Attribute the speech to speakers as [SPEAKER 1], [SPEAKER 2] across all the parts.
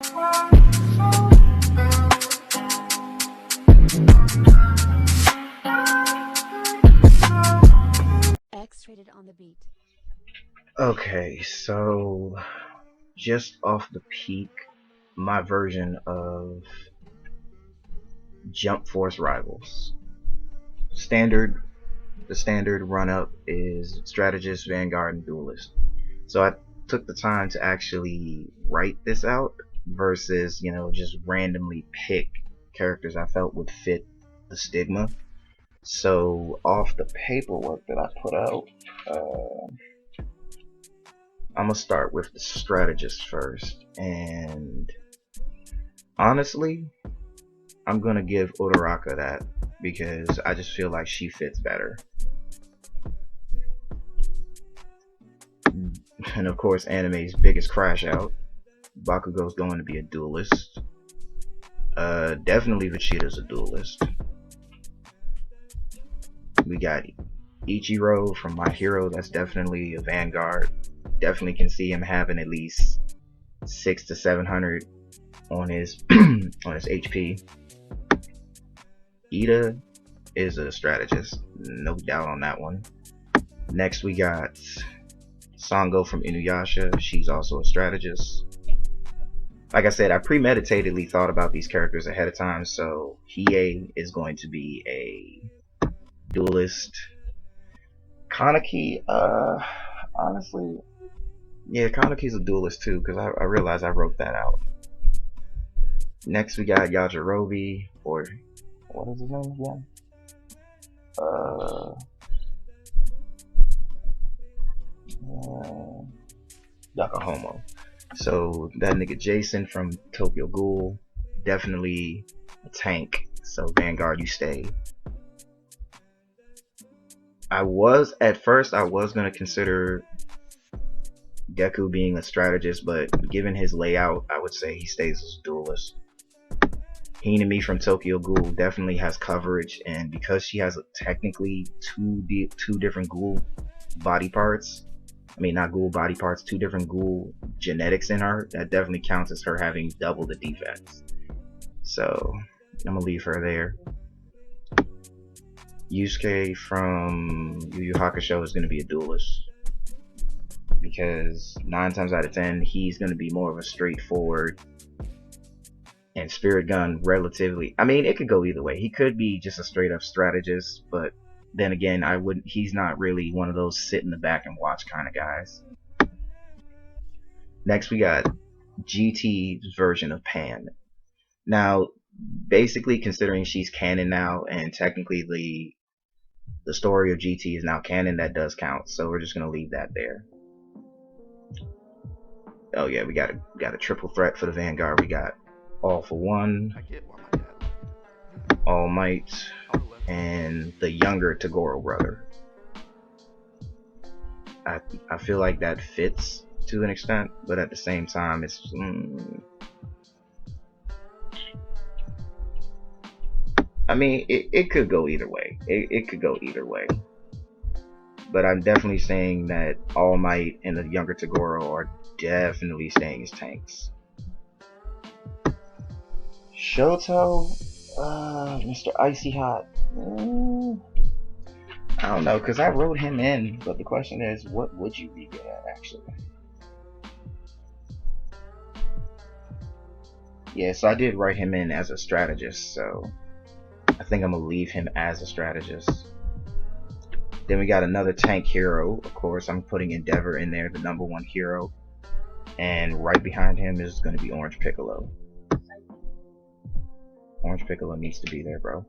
[SPEAKER 1] X-rated on the beat.
[SPEAKER 2] Okay, so just off the peak, my version of Jump Force Rivals. The standard run up is Strategist, Vanguard, and Duelist. So I took the time to actually write this out versus, just randomly pick characters I felt would fit the stigma. So off the paperwork that I put out, I'm gonna start with the strategist first, and honestly, I'm gonna give Uraraka that because I just feel like she fits better. And of course, anime's biggest crash out, Bakugo's going to be a duelist. Definitely Vegeta's a duelist. We got Ichiro from My Hero, that's definitely a Vanguard. Definitely can see him having at least 600 to 700 on his on his HP. Ida is a strategist, no doubt on that one. Next we got Sango from Inuyasha. She's also a strategist. Like I said, I premeditatedly thought about these characters ahead of time, so Hiei is going to be a duelist. Kaneki, honestly, yeah, Kaneki's a duelist too, because I realized I wrote that out. Next we got Yajirobe, or what is his name again? Yakahomo. So that nigga Jason from Tokyo Ghoul, definitely a tank. So Vanguard, you stay. At first I was gonna consider Deku being a strategist, but given his layout, I would say he stays as a duelist. Hinami from Tokyo Ghoul definitely has coverage, and because she has technically two different ghoul body parts, I mean not ghoul body parts, two different ghoul genetics in her, that definitely counts as her having double the defense. So I'm gonna leave her there. Yusuke from Yu Yu Hakusho is gonna be a duelist, because 9 times out of 10 he's going to be more of a straightforward, and Spirit Gun relatively, I mean it could go either way. He could be just a straight up strategist, but then again he's not really one of those sit in the back and watch kind of guys. Next we got GT's version of Pan. Now basically, considering she's canon now and technically the story of GT is now canon, that does count, so we're just going to leave that there. Oh yeah, we got a triple threat for the Vanguard. We got All for One, All Might, and the younger Toguro brother. I feel like that fits to an extent, but at the same time, it's I mean, it could go either way. It could go either way. But I'm definitely saying that All Might and the younger Toguro are definitely staying as tanks. Shoto, Mr. Icy Hot. I don't know, because I wrote him in, but the question is, what would you be good at, actually? Yeah, so I did write him in as a strategist, so I think I'm going to leave him as a strategist. Then we got another tank hero. Of course, I'm putting Endeavor in there, the #1 hero. And right behind him is going to be Orange Piccolo. Orange Piccolo needs to be there, bro.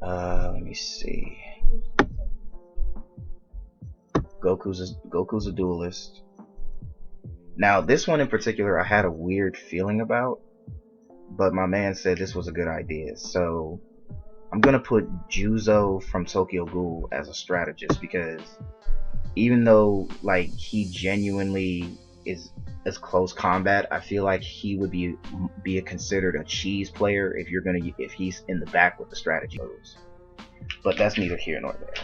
[SPEAKER 2] Let me see. Goku's a duelist. Now, this one in particular, I had a weird feeling about, but my man said this was a good idea. So I'm gonna put Juzo from Tokyo Ghoul as a strategist, because even though like he genuinely is as close combat, I feel like he would be considered a cheese player if he's in the back with the strategy moves. But that's neither here nor there.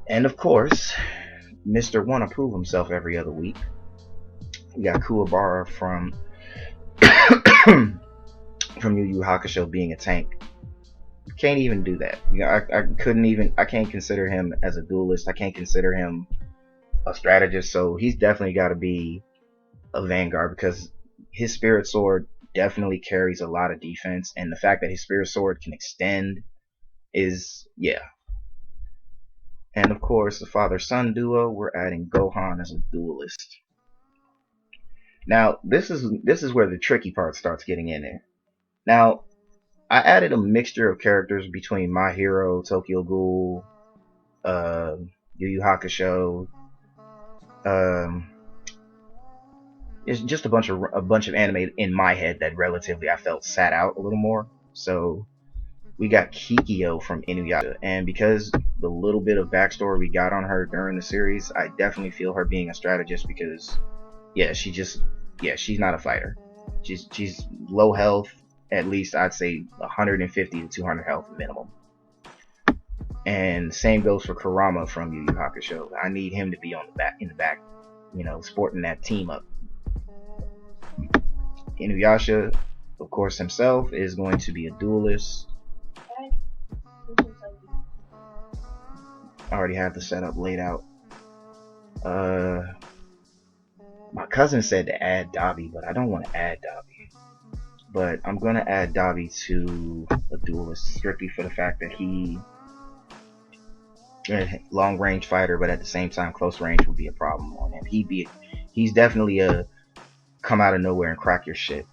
[SPEAKER 2] And of course, Mr. Wanna Prove Himself every other week, We got Kuwabara from from Yu Yu Hakusho being a tank. Can't even do that. I couldn't even. I can't consider him as a duelist. I can't consider him a strategist. So he's definitely got to be a vanguard because his spirit sword definitely carries a lot of defense, and the fact that his spirit sword can extend is, yeah. And of course, the father-son duo, we're adding Gohan as a duelist. Now, this is where the tricky part starts getting in there. Now, I added a mixture of characters between My Hero, Tokyo Ghoul, Yu Yu Hakusho. It's just a bunch of anime in my head that relatively I felt sat out a little more. So we got Kikyo from Inuyasha, and because the little bit of backstory we got on her during the series, I definitely feel her being a strategist because, yeah, she's not a fighter. She's low health, at least I'd say 150 to 200 health minimum. And same goes for Kurama from Yu Yu Hakusho. I need him to be on in the back, sporting that team up. Inuyasha, of course, himself is going to be a duelist. I already have the setup laid out. My cousin said to add Dabi, but I don't want to add Dabi. But I'm going to add Dabi to a duelist strictly for the fact that he long range fighter, but at the same time close range would be a problem on him. He's definitely a come out of nowhere and crack your shit.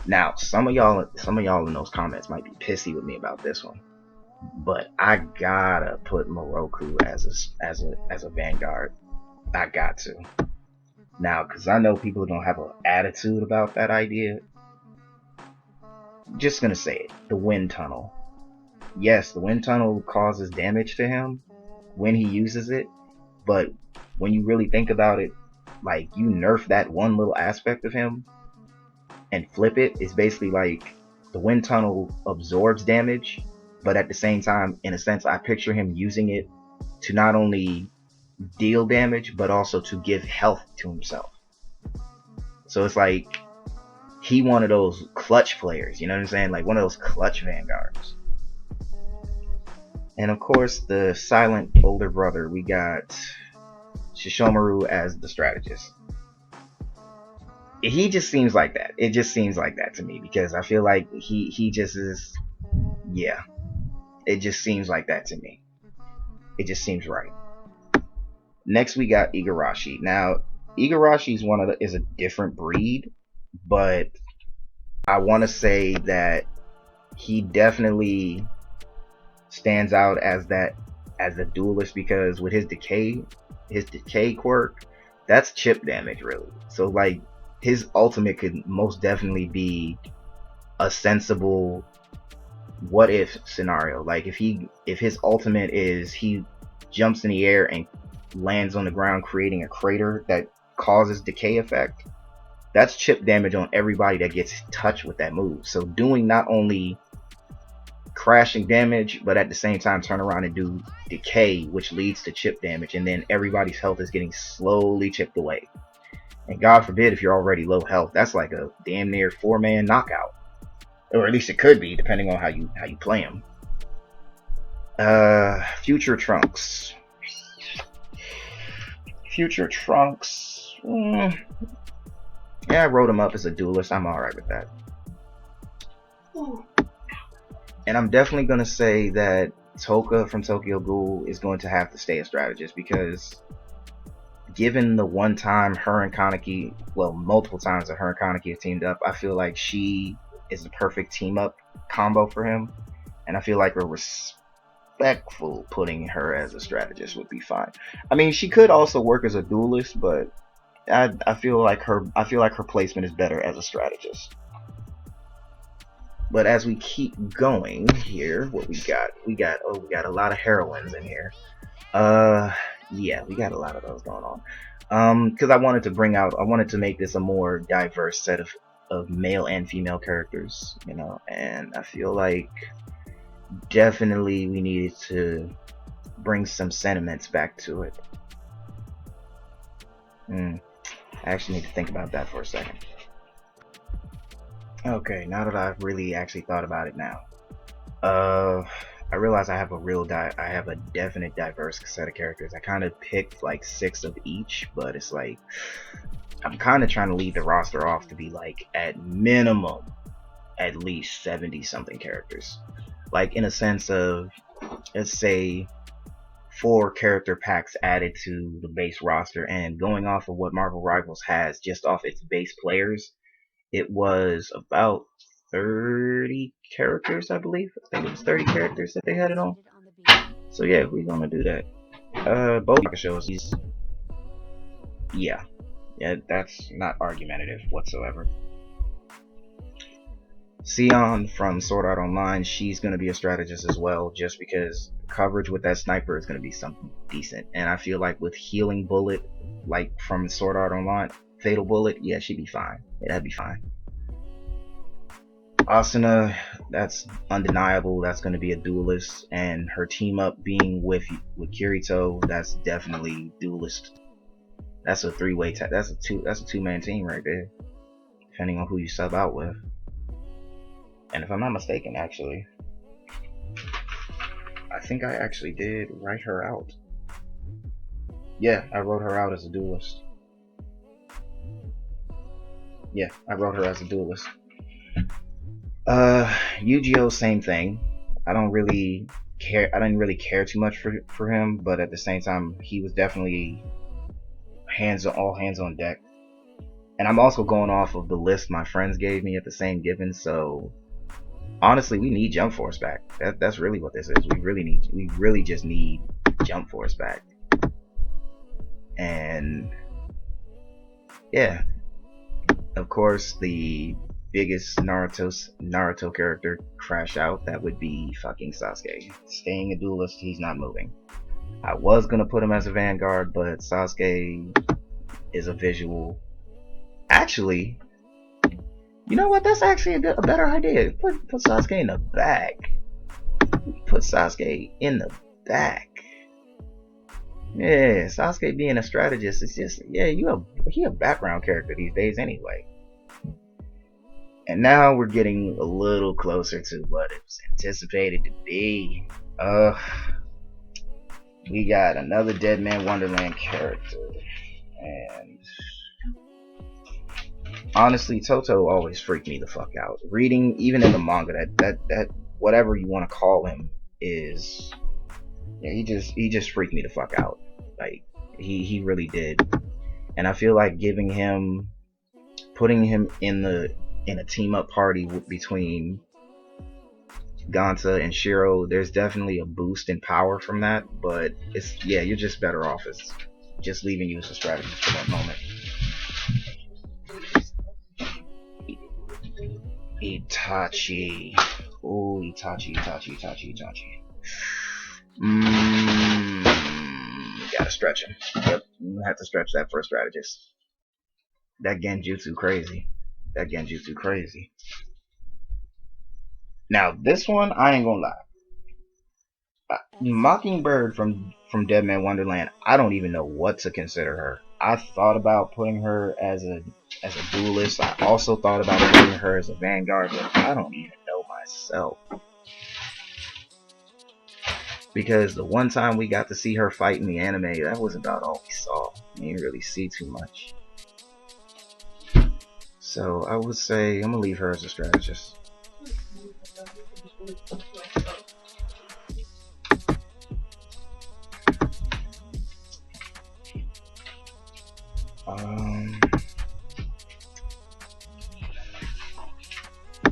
[SPEAKER 2] Now, some of y'all in those comments might be pissy with me about this one, but I gotta put Moroku as a vanguard. I got to. Now, because I know people are gonna have an attitude about that idea. Just gonna say it. The wind tunnel. Yes, the wind tunnel causes damage to him when he uses it, but when you really think about it, like, you nerf that one little aspect of him and flip it, it's basically like the wind tunnel absorbs damage, but at the same time, in a sense, I picture him using it to not only deal damage, but also to give health to himself. So it's like he one of those clutch players, you know what I'm saying? Like one of those clutch vanguards. And of course, the silent older brother, we got Shishomaru as the strategist. He just seems like that. It just seems like that to me because I feel like he just is, yeah. It just seems like that to me. It just seems right. Next we got Igarashi. Now, Igarashi is a different breed, but I want to say that he definitely stands out as a duelist because with his decay quirk, that's chip damage really. So like his ultimate could most definitely be a sensible what if scenario. Like if his ultimate is he jumps in the air and lands on the ground creating a crater that causes decay effect, that's chip damage on everybody that gets touched with that move. So doing not only crashing damage, but at the same time turn around and do decay, which leads to chip damage, and then everybody's health is getting slowly chipped away. And God forbid if you're already low health, that's like a damn near 4-man knockout, or at least it could be, depending on how you play him. Future Trunks. Yeah, I wrote him up as a duelist. I'm alright with that. And I'm definitely going to say that Toka from Tokyo Ghoul is going to have to stay a strategist because given the one time her and Kaneki, well, multiple times that her and Kaneki have teamed up, I feel like she is the perfect team up combo for him. And I feel like a respectful putting her as a strategist would be fine. I mean, she could also work as a duelist, but I feel like her placement is better as a strategist. But as we keep going here, what we got a lot of heroines in here. Yeah, we got a lot of those going on. Because I wanted to make this a more diverse set of male and female characters, and I feel like definitely we needed to bring some sentiments back to it. I actually need to think about that for a second. Okay, now that I've really actually thought about it now, I realize I have a definite diverse set of characters. I kind of picked like 6 of each, but it's like I'm kind of trying to lead the roster off to be like at minimum at least 70 something characters, like in a sense of, let's say, 4 character packs added to the base roster. And going off of what Marvel Rivals has just off its base players, it was about 30 characters, I believe. I think it was 30 characters that they had it on. So yeah, we're gonna do that. Both shows he's, yeah, that's not argumentative whatsoever. Sion from Sword Art Online, she's gonna be a strategist as well, just because coverage with that sniper is gonna be something decent. And I feel like with Healing Bullet, like from Sword Art Online, Fatal Bullet, yeah, she'd be fine. Yeah, that'd be fine. Asuna, that's undeniable. That's going to be a duelist, and her team up being with Kirito, that's definitely duelist. That's a 3-way. That's a 2-man team right there, depending on who you sub out with. And if I'm not mistaken, actually, I think I actually did write her out. Yeah, I wrote her out as a duelist. Yeah, I wrote her as a duelist. Yu-Gi-Oh, same thing. I didn't really care too much for him, but at the same time, he was definitely all hands on deck. And I'm also going off of the list my friends gave me at the same given. So honestly, we need Jump Force back. That's really what this is. We really just need Jump Force back. And yeah, of course, the biggest Naruto character crash out, that would be fucking Sasuke. Staying a duelist, he's not moving. I was gonna put him as a Vanguard, but Sasuke is a visual. Actually, you know what? That's actually a better idea. Put Sasuke in the back. Put Sasuke in the back. Yeah, Sasuke being a strategist is just, yeah, he a background character these days anyway. And now we're getting a little closer to what it was anticipated to be. We got another Dead Man Wonderland character, and honestly, Toto always freaked me the fuck out. Reading, even in the manga, that whatever you want to call him is, yeah, he just freaked me the fuck out. Like he really did. And I feel like putting him in a team up party between Gonta and Shiro, there's definitely a boost in power from that, but it's, yeah, you're just better off as just leaving you as a strategist for that moment. Itachi. Ooh, Itachi. Gotta stretch him. Yep, you have to stretch that for a strategist. That Genjutsu crazy. Now this one, I ain't gonna lie. Mockingbird from Dead Man Wonderland, I don't even know what to consider her. I thought about putting her as a duelist. I also thought about putting her as a Vanguard, but I don't even know myself. Because the one time we got to see her fight in the anime, that was about all we saw. We didn't really see too much. So I would say I'm gonna leave her as a strategist.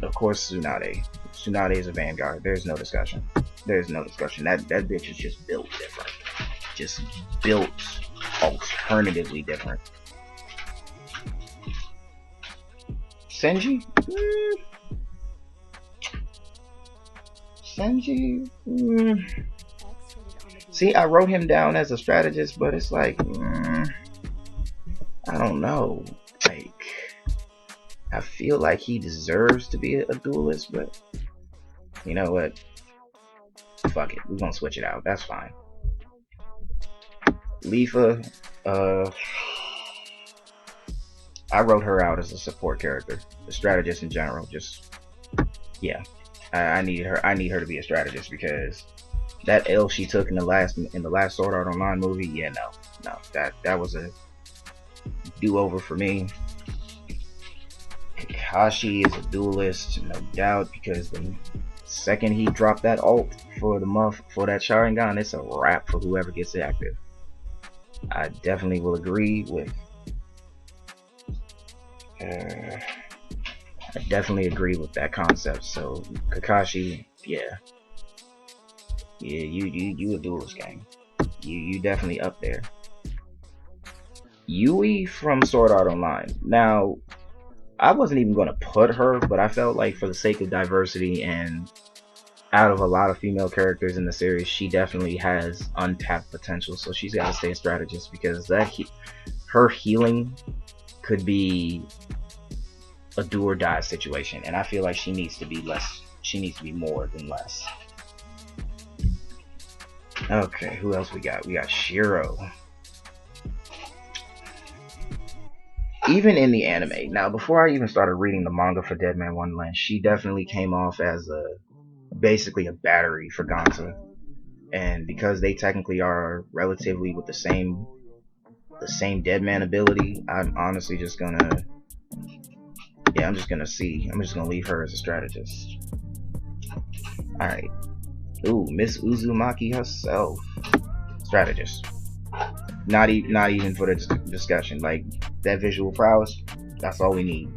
[SPEAKER 2] Of course, Tsunade. Tsunade is a Vanguard. There's no discussion. That bitch is just built different. Just built alternatively different. Senji? See, I wrote him down as a strategist, but it's like, I don't know. Like, I feel like he deserves to be a duelist, but you know what? Fuck it. We're gonna switch it out. That's fine. Leafa, I wrote her out as a support character, a strategist in general. Just yeah, I need her. I need her to be a strategist because that L she took in the last Sword Art Online movie. Yeah, no, that was a do-over for me. Kakashi is a duelist, no doubt, because the second he dropped that ult for that Sharingan, it's a wrap for whoever gets it active. I definitely will agree with. I definitely agree with that concept. So Kakashi, yeah, you a duelist gang. You definitely up there. Yui from Sword Art Online. Now, I wasn't even going to put her, but I felt like for the sake of diversity and out of a lot of female characters in the series, she definitely has untapped potential. So she's got to stay a strategist because her healing could be a do or die situation, and I feel like she needs to be less. She needs to be more than less. Okay, who else we got? We got Shiro. Even in the anime, now before I even started reading the manga for Dead Man Wonderland, she definitely came off as basically a battery for Gonta. And because they technically are relatively with the same Dead Man ability, I'm honestly just gonna, yeah, I'm just gonna leave her as a strategist. Alright. Ooh, Miss Uzumaki herself. Strategist. Not even for the discussion. Like, that visual prowess, that's all we need.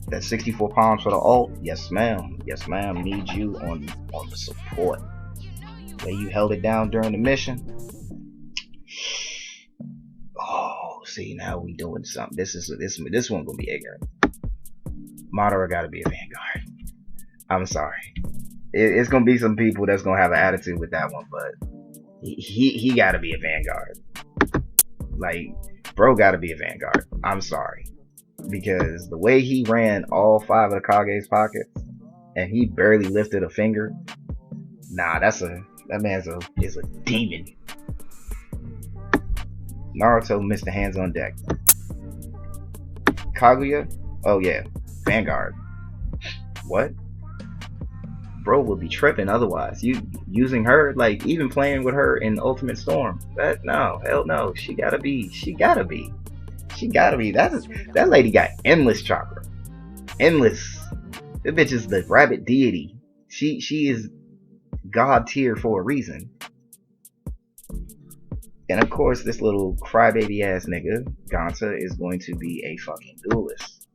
[SPEAKER 2] That 64 palms for the ult, yes ma'am. Yes ma'am, need you on the support. The way you held it down during the mission. Oh, see, now we doing something. This one gonna be ignorant. Madara gotta be a Vanguard. I'm sorry. It's gonna be some people that's gonna have an attitude with that one, but he gotta be a Vanguard. Like, bro gotta be a Vanguard. I'm sorry. Because the way he ran all 5 of the Kage's pockets and he barely lifted a finger, nah, that man's is a demon. Naruto missed the hands on deck. Kaguya, oh yeah, Vanguard. What? Bro would be tripping otherwise. You using her, like, even playing with her in Ultimate Storm. No, hell no. She gotta be. That lady got endless chakra. Endless. That bitch is the rabbit deity. She is god tier for a reason. And of course, this little crybaby ass nigga, Gonta, is going to be a fucking duelist.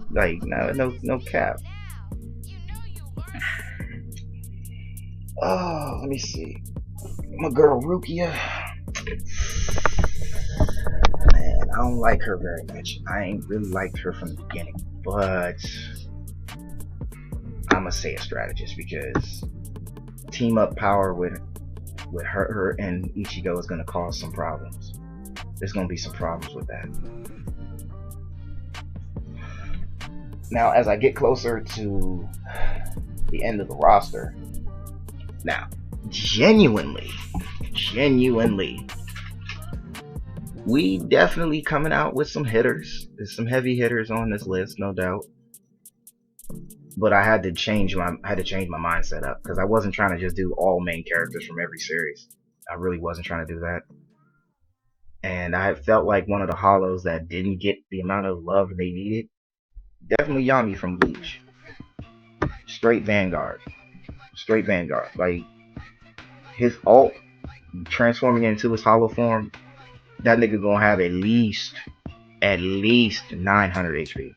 [SPEAKER 2] Like, no cap. Oh, let me see. My girl Rukia. Man, I don't like her very much. I ain't really liked her from the beginning. But I'ma say a strategist because team up power with her and Ichigo is gonna cause some problems. There's gonna be some problems with that. Now, as I get closer to the end of the roster, now, genuinely, we definitely coming out with some hitters. There's some heavy hitters on this list, no doubt. But I had to change my mindset up because I wasn't trying to just do all main characters from every series. I really wasn't trying to do that. And I felt like one of the hollows that didn't get the amount of love they needed. Definitely Yami from Bleach. Straight Vanguard. Like, his ult transforming into his hollow form, that nigga gonna have at least 900 HP.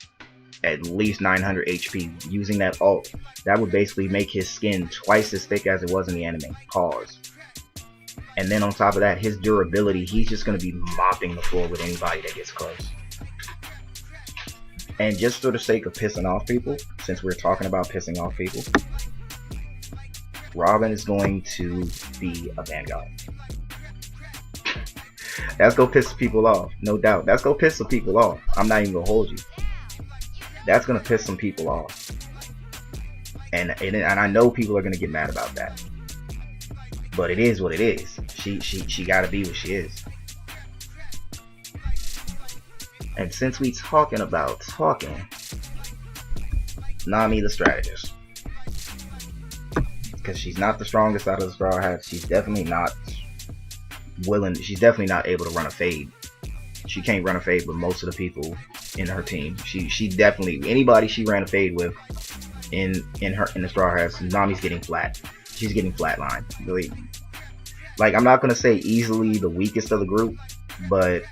[SPEAKER 2] At least 900 HP using that ult. That would basically make his skin twice as thick as it was in the anime. Pause. And then on top of that, his durability, he's just gonna be mopping the floor with anybody that gets close. And just for the sake of pissing off people, since we're talking about pissing off people, Robin is going to be a Vanguard. That's gonna piss people off, no doubt. That's gonna piss some people off. I'm not even gonna hold you. That's gonna piss some people off. And I know people are gonna get mad about that. But it is what it is. She gotta be what she is. And since we talking about talking, Nami the strategist. Because she's not the strongest out of the Straw Hats. She's definitely not she's definitely not able to run a fade. She can't run a fade with most of the people in her team. She definitely, anybody she ran a fade with in the Straw Hats, Nami's getting flat. She's getting flatlined. Really. Like, I'm not gonna say easily the weakest of the group, but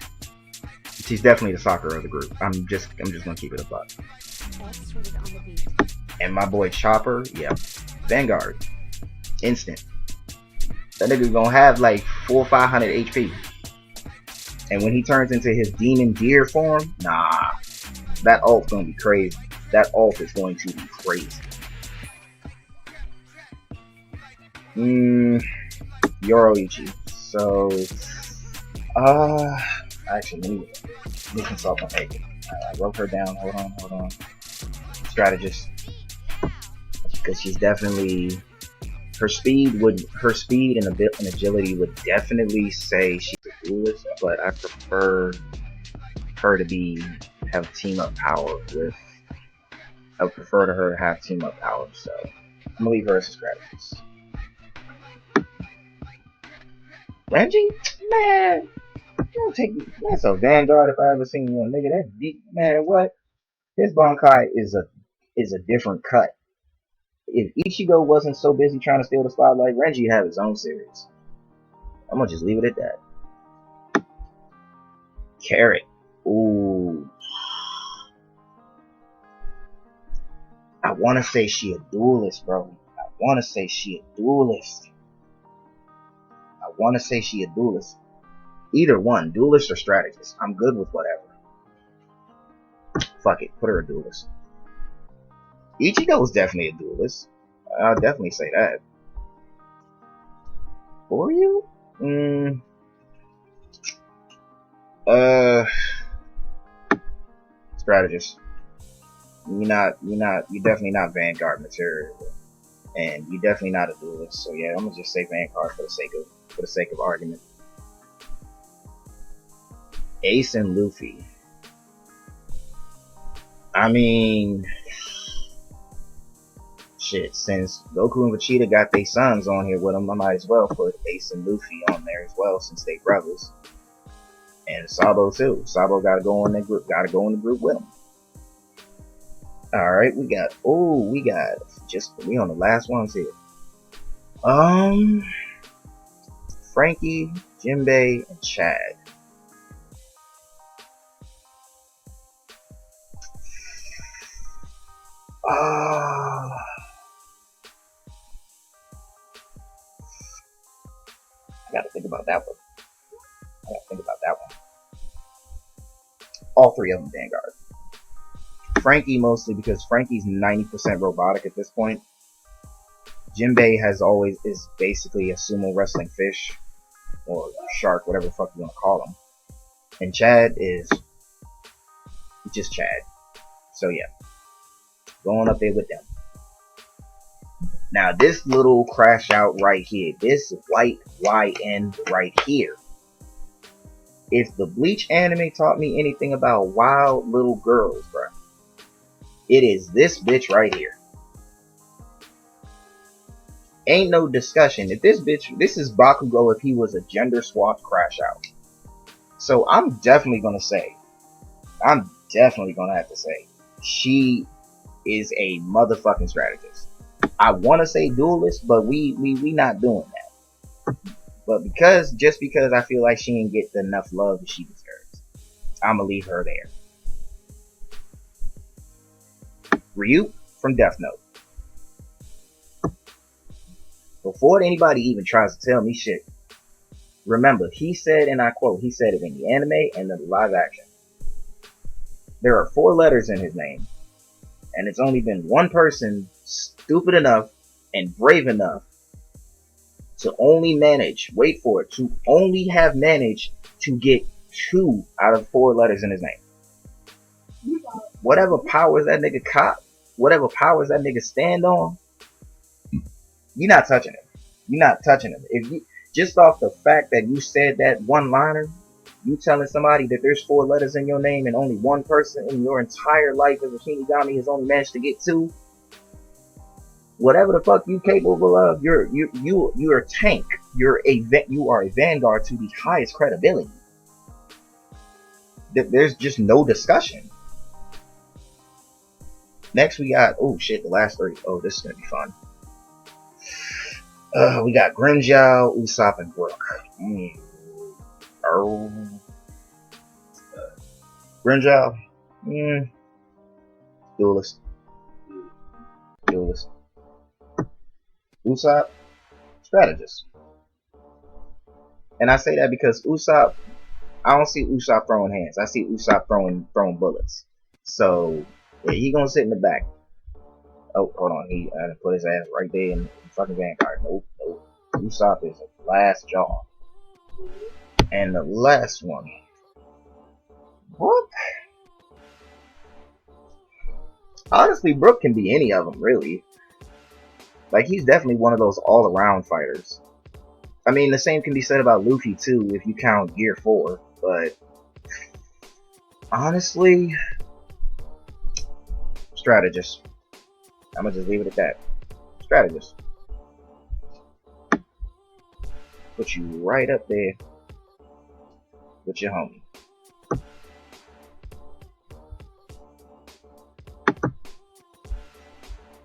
[SPEAKER 2] she's definitely the soccer of the group. I'm just gonna keep it a buck. And my boy Chopper, yeah, Vanguard, instant. That nigga gonna have like 400 or 500 HP. And when he turns into his demon deer form, nah, that ult's gonna be crazy. That ult is going to be crazy. Yoroichi. So, actually, let me consult my paper. I wrote her down. Hold on. Strategist, because she's definitely her speed and agility would definitely say she's a duelist, but I prefer her to have team up power with. I would prefer her to have team up power, so I'm gonna leave her as a strategist. Renji? Man, you don't take me. That's a Vanguard if I ever seen one, nigga. That's deep, man. What? His Bankai is a different cut. If Ichigo wasn't so busy trying to steal the spotlight, Renji would have his own series. I'm gonna just leave it at that. Carrot. Ooh. I wanna say she a duelist, bro. I wanna say she a duelist. Either one, duelist or strategist. I'm good with whatever. Fuck it, put her a duelist. Ichigo's definitely a duelist. I'll definitely say that. For you? Strategist. You're definitely not Vanguard material. And you're definitely not a duelist. So yeah, I'm gonna just say Vanguard for the sake of argument. Ace and Luffy. I mean, shit, since Goku and Vegeta got their sons on here with them, I might as well put Ace and Luffy on there as well, since they brothers. And Sabo too. Sabo gotta go in the group with them. Alright, we on the last ones here. Frankie, Jinbei, and Chad. I gotta think about that one. All three of them Vanguard. Frankie mostly because Frankie's 90% robotic at this point. Jinbei is basically a sumo wrestling fish or shark, whatever the fuck you want to call him. And Chad is just Chad. So yeah, going up there with them. Now this little crash out right here, this white YN right here. If the Bleach anime taught me anything about wild little girls, bro, it is this bitch right here. Ain't no discussion. If this is Bakugo if he was a gender swapped crash out. So I'm definitely gonna have to say, she is a motherfucking strategist. I want to say duelist, but we not doing that. But just because I feel like she didn't get enough love that she deserves, I'm gonna leave her there. Ryuk from Death Note. Before anybody even tries to tell me shit, remember, he said, and I quote, he said it in the anime and the live action. There are 4 letters in his name, and it's only been one person stupid enough and brave enough to only manage, wait for it, to only have managed to get 2 out of 4 letters in his name. Whatever powers that nigga cop, whatever powers that nigga stand on, you're not touching him. If you just off the fact that you said that one liner, You telling somebody that there's 4 letters in your name and only one person in your entire life as a Shinigami has only managed to get 2? Whatever the fuck you capable of, you're a tank. You are a vanguard to the highest credibility. There's just no discussion. Next we got, oh shit, the last 3. Oh, this is gonna be fun. We got Grimmjow, Usopp, and Brook. Grimmjow, duelist. Usopp, strategist. And I say that because Usopp, I don't see Usopp throwing hands. I see Usopp throwing bullets. So yeah, he gonna sit in the back. Oh, hold on. He put his ass right there in fucking Vanguard. Nope. Usopp is the last jaw. And the last one. Brook. Honestly, Brook can be any of them, really. Like, he's definitely one of those all-around fighters. I mean, the same can be said about Luffy, too, if you count Gear 4. But, honestly, strategist. I'm gonna just leave it at that. Strategist. Put you right up there with your homie.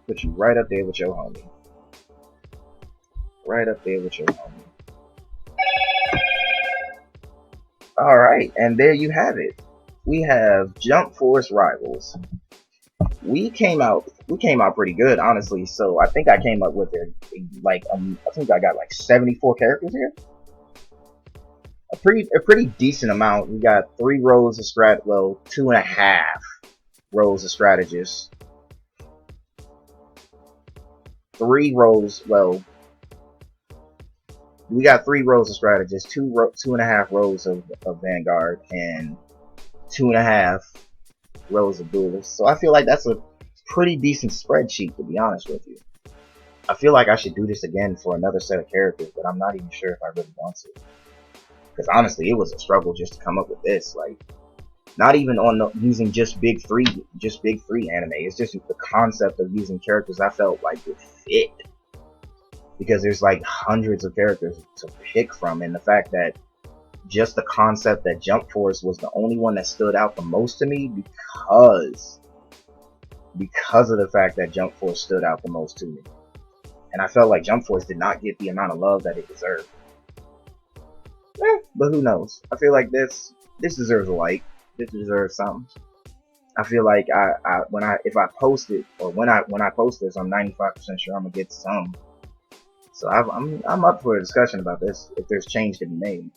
[SPEAKER 2] Put you right up there with your homie. Right up there with your homie. Alright, and there you have it. We have Jump Force Rivals. We came out pretty good, honestly. So I think I came up with I think I got like 74 characters here. A pretty decent amount. We got 3 rows of 2.5 rows of strategists. 3 rows, we got 3 rows of strategists, 2.5 rows of Vanguard, and 2.5 rows of duelists. So I feel like that's a pretty decent spreadsheet, to be honest with you. I feel like I should do this again for another set of characters, but I'm not even sure if I really want to. Because honestly, it was a struggle just to come up with this. Like, not even on using just big three anime. It's just the concept of using characters I felt like would fit. Because there's like hundreds of characters to pick from, and the fact that just the concept that Jump Force was the only one that stood out the most to me because of the fact that Jump Force stood out the most to me. And I felt like Jump Force did not get the amount of love that it deserved. But who knows? I feel like this deserves a like. This deserves something. I feel like when I post this, I'm 95% sure I'm gonna get some. So I'm up for a discussion about this if there's change to be made.